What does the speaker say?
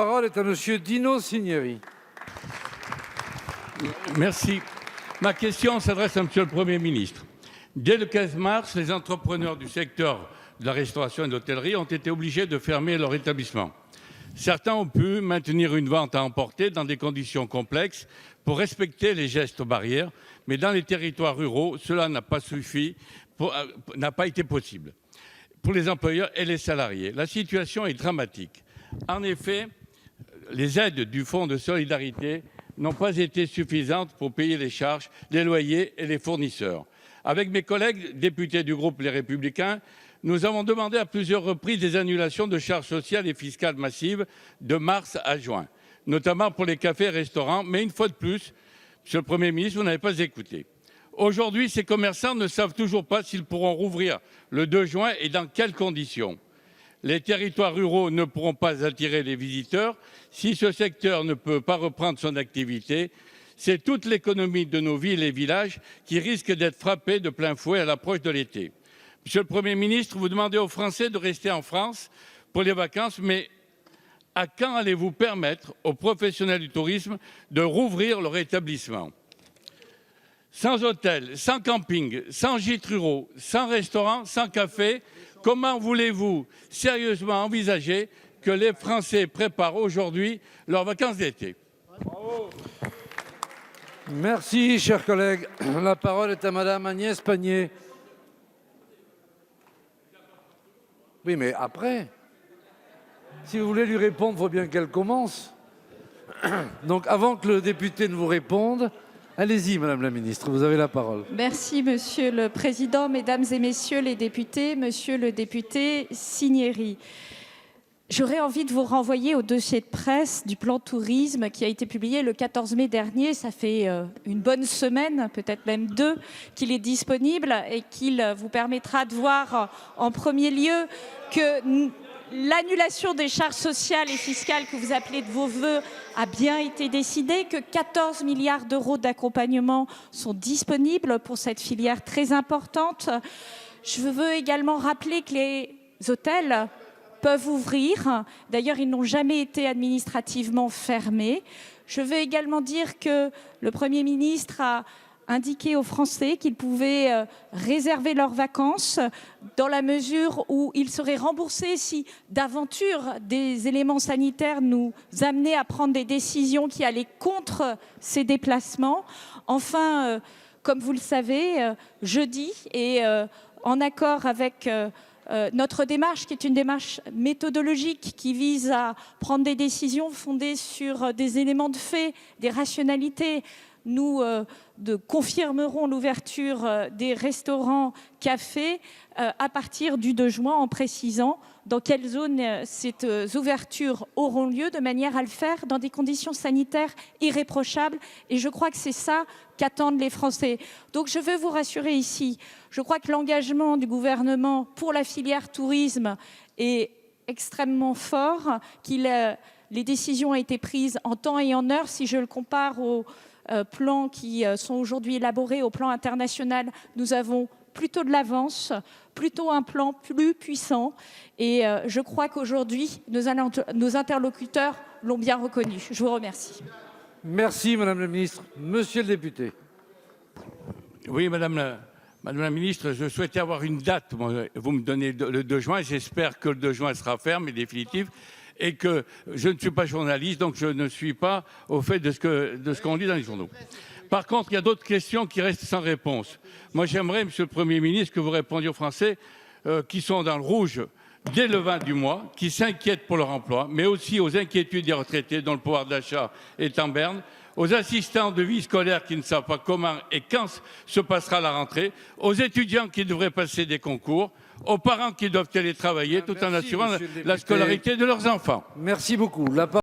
La parole est à Monsieur Dino Cinieri. Merci. Ma question s'adresse à Monsieur le Premier ministre. Dès le 15 mars, les entrepreneurs du secteur de la restauration et de l'hôtellerie ont été obligés de fermer leur établissement. Certains ont pu maintenir une vente à emporter dans des conditions complexes pour respecter les gestes barrières, mais dans les territoires ruraux, cela n'a pas été possible pour les employeurs et les salariés. La situation est dramatique. En effet, les aides du Fonds de solidarité n'ont pas été suffisantes pour payer les charges, les loyers et les fournisseurs. Avec mes collègues députés du groupe Les Républicains, nous avons demandé à plusieurs reprises des annulations de charges sociales et fiscales massives de mars à juin, notamment pour les cafés et restaurants. Mais une fois de plus, Monsieur le Premier ministre, vous n'avez pas écouté. Aujourd'hui, ces commerçants ne savent toujours pas s'ils pourront rouvrir le 2 juin et dans quelles conditions. Les territoires ruraux ne pourront pas attirer les visiteurs. Si ce secteur ne peut pas reprendre son activité, c'est toute l'économie de nos villes et villages qui risque d'être frappée de plein fouet à l'approche de l'été. Monsieur le Premier ministre, vous demandez aux Français de rester en France pour les vacances, mais à quand allez-vous permettre aux professionnels du tourisme de rouvrir leur établissement? Sans hôtel, sans camping, sans gîtes ruraux, sans restaurant, sans café, comment voulez-vous sérieusement envisager que les Français préparent aujourd'hui leurs vacances d'été? Merci, chers collègues. La parole est à Madame Agnès Pannier. Oui, mais après, si vous voulez lui répondre, il faut bien qu'elle commence. Donc, avant que le député ne vous réponde, allez-y, Madame la Ministre, vous avez la parole. Merci, Monsieur le Président, Mesdames et Messieurs les députés, Monsieur le député Cinieri. J'aurais envie de vous renvoyer au dossier de presse du plan tourisme qui a été publié le 14 mai dernier. Ça fait une bonne semaine, peut-être même 2, qu'il est disponible et qu'il vous permettra de voir en premier lieu que l'annulation des charges sociales et fiscales que vous appelez de vos voeux a bien été décidée, que 14 milliards d'euros d'accompagnement sont disponibles pour cette filière très importante. Je veux également rappeler que les hôtels peuvent ouvrir. D'ailleurs, ils n'ont jamais été administrativement fermés. Je veux également dire que le Premier ministre a indiqué aux Français qu'ils pouvaient réserver leurs vacances dans la mesure où ils seraient remboursés si d'aventure des éléments sanitaires nous amenaient à prendre des décisions qui allaient contre ces déplacements. Enfin, comme vous le savez, jeudi, et en accord avec notre démarche, qui est une démarche méthodologique qui vise à prendre des décisions fondées sur des éléments de fait, des rationalités, nous confirmerons l'ouverture des restaurants, cafés à partir du 2 juin en précisant dans quelles zones ces ouvertures auront lieu, de manière à le faire dans des conditions sanitaires irréprochables. Et je crois que c'est ça qu'attendent les Français. Donc je veux vous rassurer ici, je crois que l'engagement du gouvernement pour la filière tourisme est extrêmement fort, les décisions ont été prises en temps et en heure. Si je le compare aux plans qui sont aujourd'hui élaborés au plan international, nous avons plutôt de l'avance, plutôt un plan plus puissant. Et je crois qu'aujourd'hui, nos interlocuteurs l'ont bien reconnu. Je vous remercie. Merci, Madame la Ministre. Monsieur le député. Oui, Madame la Ministre, je souhaitais avoir une date. Vous me donnez le 2 juin. J'espère que le 2 juin sera ferme et définitif. Et que je ne suis pas journaliste, donc je ne suis pas au fait de ce qu'on lit dans les journaux. Par contre, il y a d'autres questions qui restent sans réponse. Moi, j'aimerais, Monsieur le Premier ministre, que vous répondiez aux Français qui sont dans le rouge dès le 20 du mois, qui s'inquiètent pour leur emploi, mais aussi aux inquiétudes des retraités dont le pouvoir d'achat est en berne, aux assistants de vie scolaire qui ne savent pas comment et quand se passera la rentrée, aux étudiants qui devraient passer des concours, aux parents qui doivent télétravailler tout en assurant la scolarité de leurs enfants. Merci beaucoup.